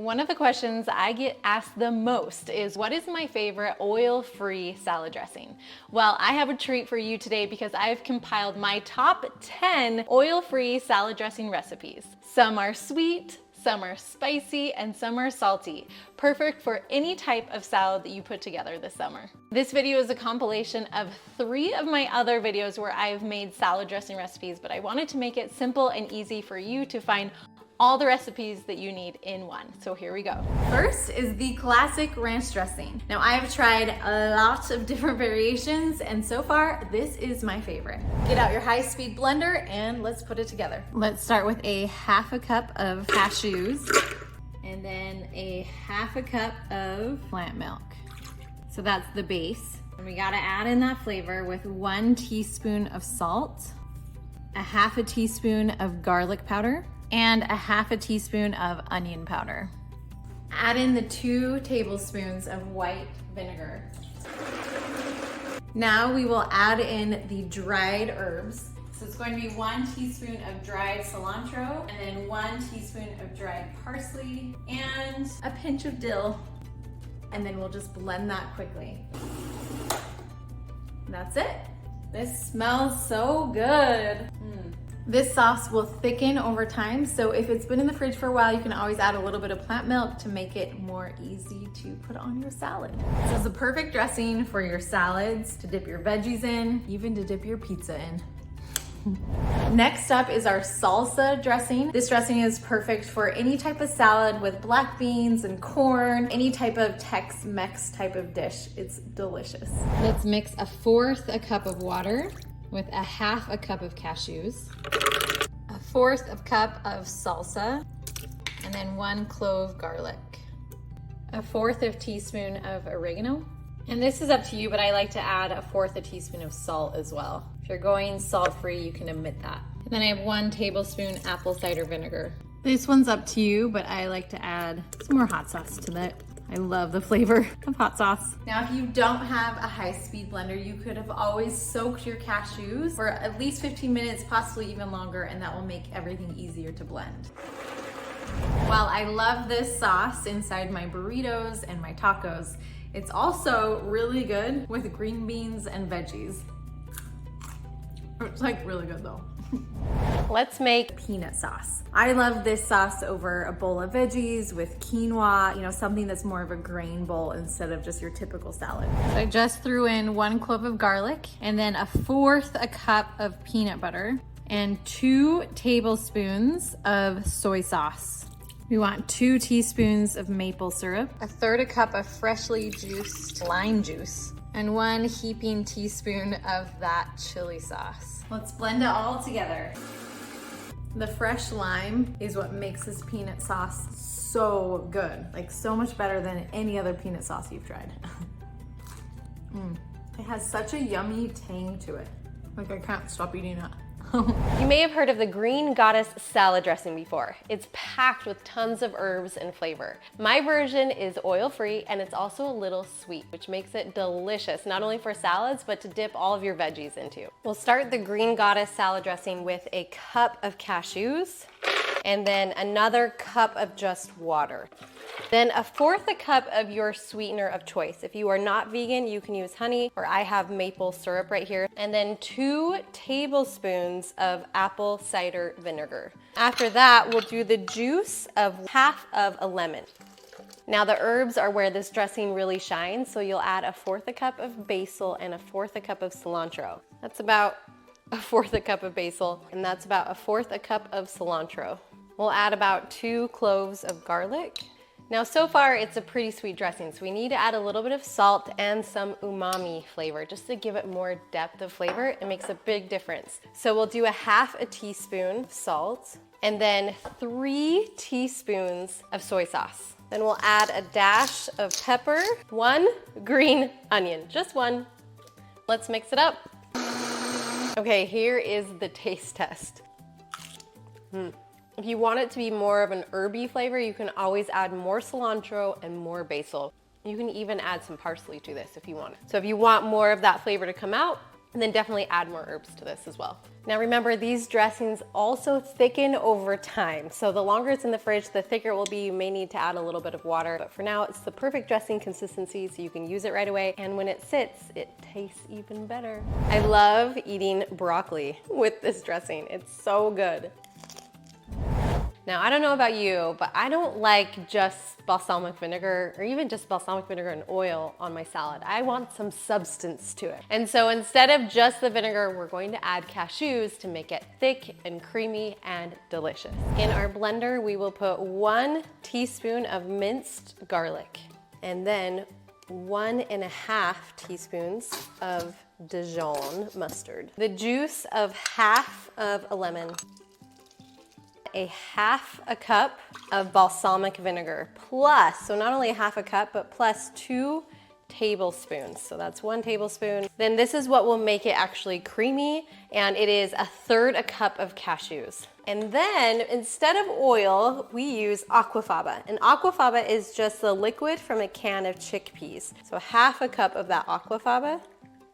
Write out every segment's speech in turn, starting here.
One of the questions I get asked the most is, what is my favorite oil-free salad dressing? Well, I have a treat for you today because I've compiled my top 10 oil-free salad dressing recipes. Some are sweet, some are spicy, and some are salty. Perfect for any type of salad that you put together this summer. This video is a compilation of 3 of my other videos where I've made salad dressing recipes, but I wanted to make it simple and easy for you to find all the recipes that you need in one. So here we go. First is the classic ranch dressing. Now I've tried a lot of different variations and so far this is my favorite. Get out your high-speed blender and let's put it together. Let's start with a half a cup of cashews and then a half a cup of plant milk. So that's the base. And we gotta add in that flavor with 1 teaspoon of salt, a half a teaspoon of garlic powder, and a half a teaspoon of onion powder. Add in the 2 tablespoons of white vinegar. Now we will add in the dried herbs. So it's going to be 1 teaspoon of dried cilantro, and then 1 teaspoon of dried parsley, and a pinch of dill. And then we'll just blend that quickly. That's it. This smells so good. This sauce will thicken over time, so if it's been in the fridge for a while, you can always add a little bit of plant milk to make it more easy to put on your salad. This is a perfect dressing for your salads, to dip your veggies in, even to dip your pizza in. Next up is our salsa dressing. This dressing is perfect for any type of salad with black beans and corn, any type of Tex-Mex type of dish. It's delicious. Let's mix 1/4 cup of water with 1/2 cup of cashews, 1/4 cup of salsa, and then 1 clove garlic, 1/4 teaspoon of oregano. And this is up to you, but I like to add 1/4 teaspoon of salt as well. If you're going salt-free, you can omit that. And then I have 1 tablespoon apple cider vinegar. This one's up to you, but I like to add some more hot sauce to that. I love the flavor of hot sauce. Now, if you don't have a high-speed blender, you could have always soaked your cashews for at least 15 minutes, possibly even longer, and that will make everything easier to blend. While I love this sauce inside my burritos and my tacos, it's also really good with green beans and veggies. It's like really good though. Let's make peanut sauce. I love this sauce over a bowl of veggies with quinoa, you know, something that's more of a grain bowl instead of just your typical salad. So I just threw in 1 clove of garlic and then 1/4 cup of peanut butter and 2 tablespoons of soy sauce. We want 2 teaspoons of maple syrup, 1/3 cup of freshly juiced lime juice, and 1 heaping teaspoon of that chili sauce. Let's blend it all together. The fresh lime is what makes this peanut sauce so good, like so much better than any other peanut sauce you've tried. It has such a yummy tang to it. Like I can't stop eating it. You may have heard of the Green Goddess salad dressing before. It's packed with tons of herbs and flavor. My version is oil-free and it's also a little sweet, which makes it delicious, not only for salads, but to dip all of your veggies into. We'll start the Green Goddess salad dressing with a cup of cashews and then another cup of just water. Then 1/4 cup of your sweetener of choice. If you are not vegan, you can use honey, or I have maple syrup right here. And then 2 tablespoons of apple cider vinegar. After that, we'll do the juice of 1/2 of a lemon. Now the herbs are where this dressing really shines, so you'll add 1/4 cup of basil and 1/4 cup of cilantro. That's about 1/4 cup of basil, and that's about 1/4 cup of cilantro. We'll add about 2 cloves of garlic. Now so far it's a pretty sweet dressing, so we need to add a little bit of salt and some umami flavor just to give it more depth of flavor. It makes a big difference. So we'll do 1/2 teaspoon of salt and then 3 teaspoons of soy sauce. Then we'll add a dash of pepper, 1 green onion, just 1. Let's mix it up. Okay, here is the taste test. If you want it to be more of an herby flavor, you can always add more cilantro and more basil. You can even add some parsley to this if you want. So if you want more of that flavor to come out, And then definitely add more herbs to this as well. Now remember, these dressings also thicken over time. So the longer it's in the fridge, the thicker it will be. You may need to add a little bit of water, but for now, it's the perfect dressing consistency, so you can use it right away. And when it sits, it tastes even better. I love eating broccoli with this dressing. It's so good. Now, I don't know about you, but I don't like just balsamic vinegar or even just balsamic vinegar and oil on my salad. I want some substance to it. And so instead of just the vinegar, we're going to add cashews to make it thick and creamy and delicious. In our blender, we will put 1 teaspoon of minced garlic and then 1.5 teaspoons of Dijon mustard, the juice of half of a lemon, a half a cup of balsamic vinegar, plus, so not only a half a cup, but plus 2 tablespoons. So that's 1 tablespoon. Then this is what will make it actually creamy, and it is 1/3 cup of cashews. And then instead of oil, we use aquafaba. And aquafaba is just the liquid from a can of chickpeas. So half a cup of that aquafaba.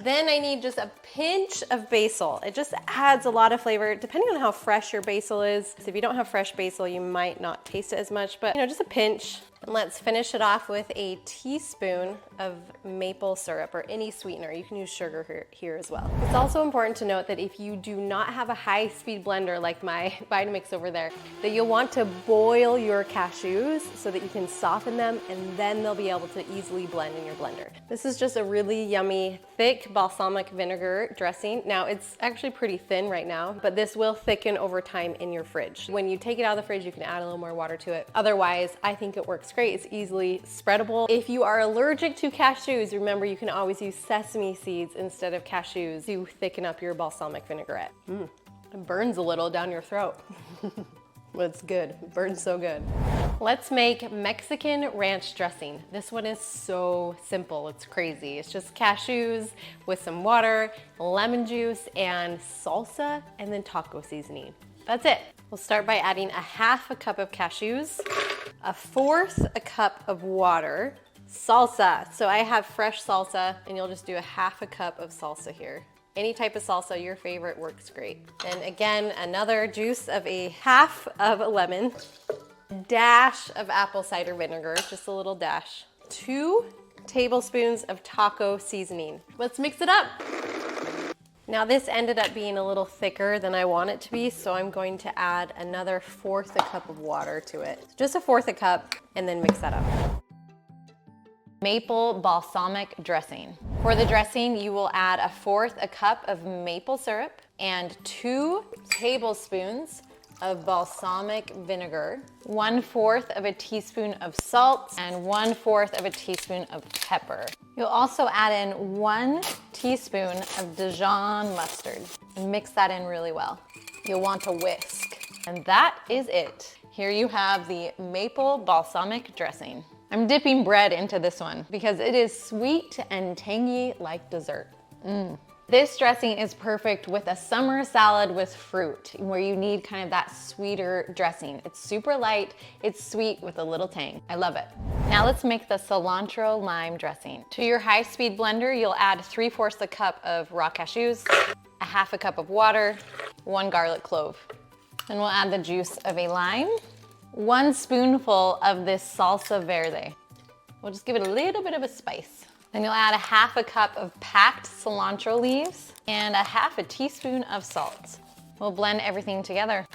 Then I need just a pinch of basil. It just adds a lot of flavor, depending on how fresh your basil is. So if you don't have fresh basil, you might not taste it as much, but just a pinch. And let's finish it off with a teaspoon of maple syrup or any sweetener. You can use sugar here as well. It's also important to note that if you do not have a high-speed blender like my Vitamix over there, that you'll want to boil your cashews so that you can soften them, and then they'll be able to easily blend in your blender. This is just a really yummy, thick balsamic vinegar dressing. Now, it's actually pretty thin right now, but this will thicken over time in your fridge. When you take it out of the fridge, you can add a little more water to it. Otherwise, I think it works great. It's easily spreadable. If you are allergic to cashews, remember you can always use sesame seeds instead of cashews to thicken up your balsamic vinaigrette. It burns a little down your throat. But it's good. It burns so good. Let's make Mexican ranch dressing. This one is so simple. It's crazy. It's just cashews with some water, lemon juice, and salsa, and then taco seasoning. That's it. We'll start by adding 1/2 cup of cashews, 1/4 cup of water, salsa. So I have fresh salsa, and you'll just do 1/2 cup of salsa here. Any type of salsa, your favorite works great. And again, another juice of 1/2 of a lemon, dash of apple cider vinegar, just a little dash, 2 tablespoons of taco seasoning. Let's mix it up. Now this ended up being a little thicker than I want it to be, so I'm going to add another 1/4 cup of water to it. Just 1/4 cup, and then mix that up. Maple balsamic dressing. For the dressing, you will add 1/4 cup of maple syrup and 2 tablespoons of balsamic vinegar, 1/4 of a teaspoon of salt, and 1/4 of a teaspoon of pepper. You'll also add in 1 teaspoon of Dijon mustard and mix that in really well. You'll want to whisk. And that is it. Here you have the maple balsamic dressing. I'm dipping bread into this one because it is sweet and tangy like dessert. This dressing is perfect with a summer salad with fruit, where you need kind of that sweeter dressing. It's super light, it's sweet with a little tang. I love it. Now let's make the cilantro lime dressing. To your high-speed blender, you'll add 3/4 cup of raw cashews, 1/2 cup of water, 1 garlic clove. Then we'll add the juice of a lime, 1 spoonful of this salsa verde. We'll just give it a little bit of a spice. Then you'll add 1/2 cup of packed cilantro leaves and 1/2 teaspoon of salt. We'll blend everything together.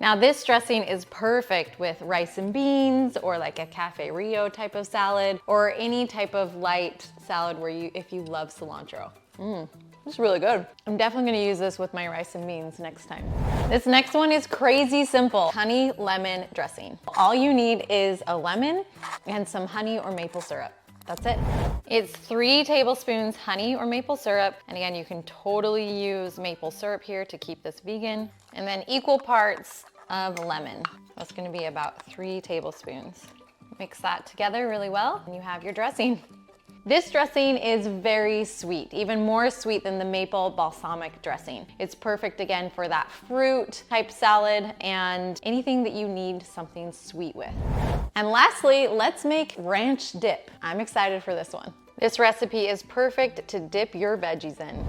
Now this dressing is perfect with rice and beans, or like a Cafe Rio type of salad, or any type of light salad if you love cilantro. It's really good. I'm definitely gonna use this with my rice and beans next time. This next one is crazy simple. Honey lemon dressing. All you need is a lemon and some honey or maple syrup. That's it. It's 3 tablespoons honey or maple syrup. And again, you can totally use maple syrup here to keep this vegan. And then equal parts of lemon. That's gonna be about 3 tablespoons. Mix that together really well, and you have your dressing. This dressing is very sweet, even more sweet than the maple balsamic dressing. It's perfect again for that fruit type salad and anything that you need something sweet with. And lastly, let's make ranch dip. I'm excited for this one. This recipe is perfect to dip your veggies in.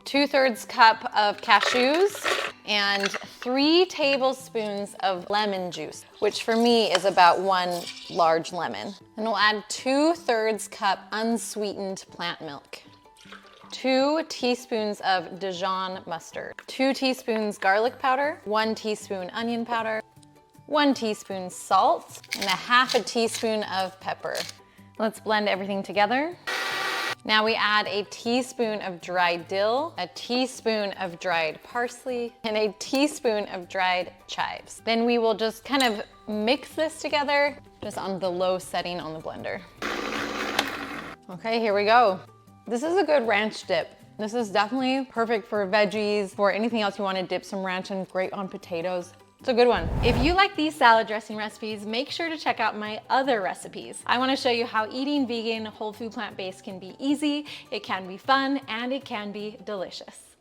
2/3 cup of cashews and 3 tablespoons of lemon juice, which for me is about 1 large lemon. Then we'll add 2/3 cup unsweetened plant milk. 2 teaspoons of Dijon mustard, 2 teaspoons garlic powder, 1 teaspoon onion powder, 1 teaspoon salt, and 1/2 teaspoon of pepper. Let's blend everything together. Now we add a teaspoon of dried dill, a teaspoon of dried parsley, and a teaspoon of dried chives. Then we will just kind of mix this together, just on the low setting on the blender. Okay, here we go. This is a good ranch dip. This is definitely perfect for veggies, for anything else you want to dip some ranch in, great on potatoes. It's a good one. If you like these salad dressing recipes, make sure to check out my other recipes. I want to show you how eating vegan, whole food, plant-based can be easy, it can be fun, and it can be delicious.